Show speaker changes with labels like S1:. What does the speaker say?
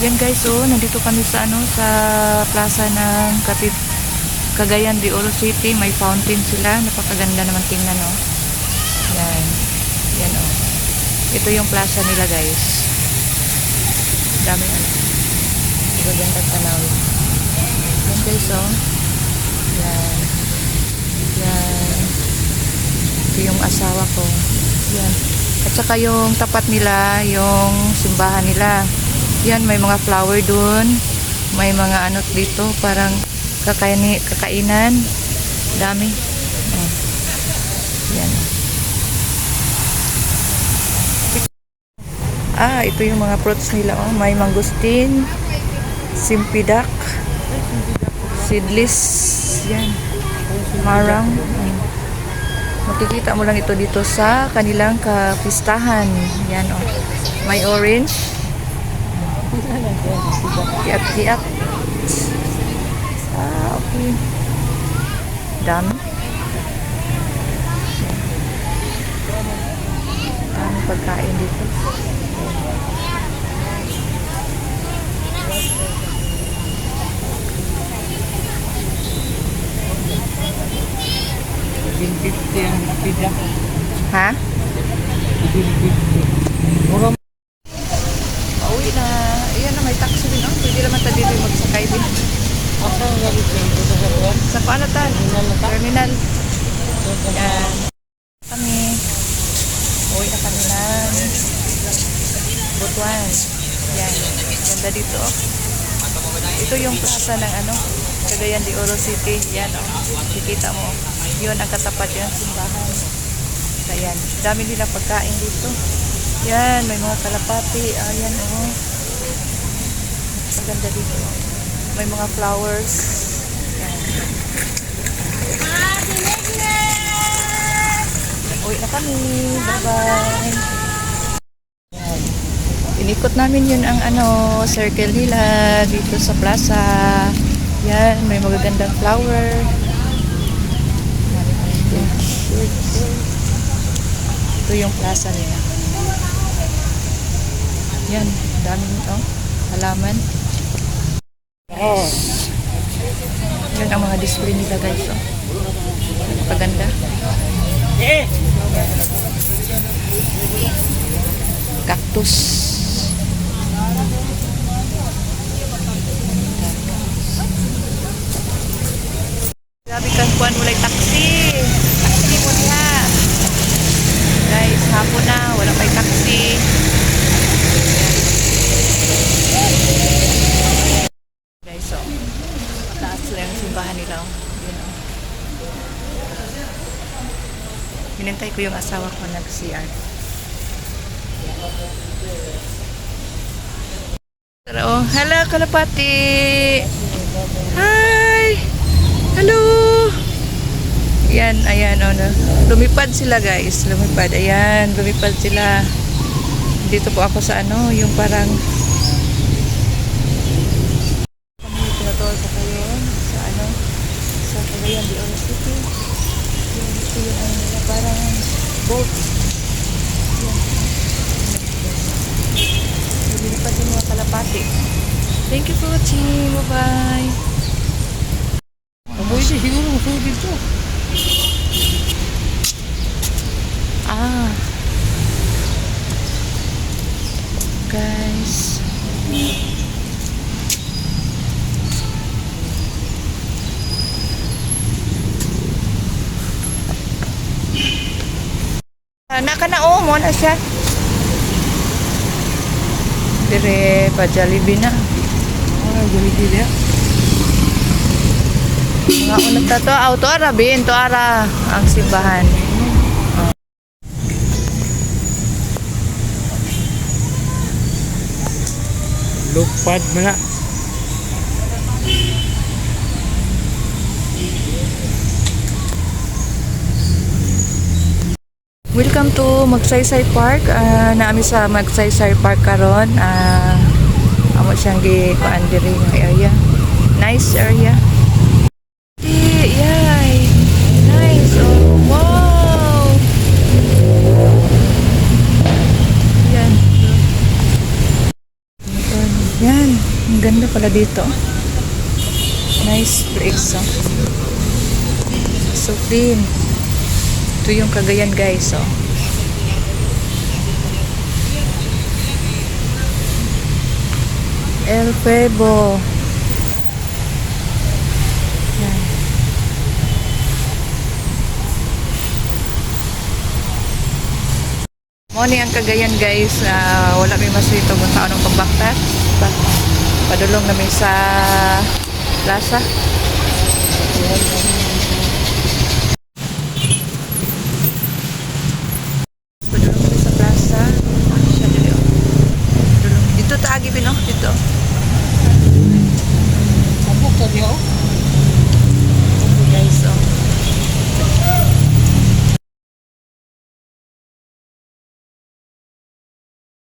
S1: Yan guys, oh, nandito kami sa sa plaza ng Cagayan de Oro City. May fountain sila, napakaganda naman tingnan, oh. Yan. Yan, oh. Ito yung plaza nila, guys. Dami ano. Magandang tanawin. Yan guys, oh. Yan. Yan. Ito yung asawa ko. Yan. At saka yung tapat nila, yung simbahan nila. Yan, may mga flower dun. May mga ano dito, parang kakainan. Dami. Oh. Yan. Ito yung mga fruits nila. Oh. May mangustin, simpidak, seedless. Yan. Marang. Makikita mo lang ito dito sa kanilang kapistahan. Yan, oh. May orange. Kiat-kiat. Okay. Dami. Dami pagkain dito. Ha? Pauwi na. Ayan na, may taxi din. Oh. Pwede naman tayo dito magsakay din. Sa Panatan? Terminal. Yan. Kami. Uwi na kami ng Butuan. Yan. Ganda dito. Oh. Ito yung plaza ng Cagayan de Oro City. Yan, oh. Kikita mo. Yun ang katapat yung simbahan. Ayan. Dami nila pagkain dito. Yan. May mga kalapati. Ayan, oh. Maganda dito. May mga flowers. Yan. Uwi na kami. Bye-bye. Yan. Inikot namin yun ang circle nila dito sa plaza. Yan. May magagandang flower. Ito yung plaza nila. Yan. Dami nito. Halaman. Yan ang mga display nila guys. Oh. Paganda. Cactus. Grabe kan kuan walay taxi. Taxi mo niya. Guys, hapon na, wala may taxi. Guys, so taas lang yung simbahan nila. Hinintay ko yung asawa ko nag-CR. Oh, hello kalapati. Hi. Hello. Yan, ayan, lumipad sila guys, lumipad, ayan, lumipad sila. Dito po ako sa yung parang kami tinatawag ko kayo sa Cagayan de Oro City. Ito yung parang boat. Yan. Lumipad yung mga kalapati. Thank you for watching, bye-bye.
S2: Amoy di siguro masuk dito.
S1: Guys. Nakanaon mo na siya. Dire pa Jollibee na.
S2: Jollibee dia.
S1: Mga unat na to, auto ara bin, to ara ang simbahan.
S2: Lupad mana.
S1: Welcome to Magsaysay Park. Naami sa Magsaysay Park karon. Amo siyang gi-kuan diri nga area. Nice area. Yay! Nice. Oh, wow. Yan. Yan, ang ganda pala dito. Nice place, oh. So clean. Ito yung Cagayan, guys, oh. El Pueblo. Yan. Morning ang Cagayan, guys. Wala may masito kung saan ang pagbaktas. Padulong namin sa plaza. Padulong namin sa plaza. Siya dito. Padulong. Dito taagi pino. Dito.
S2: Sabok ka niyo?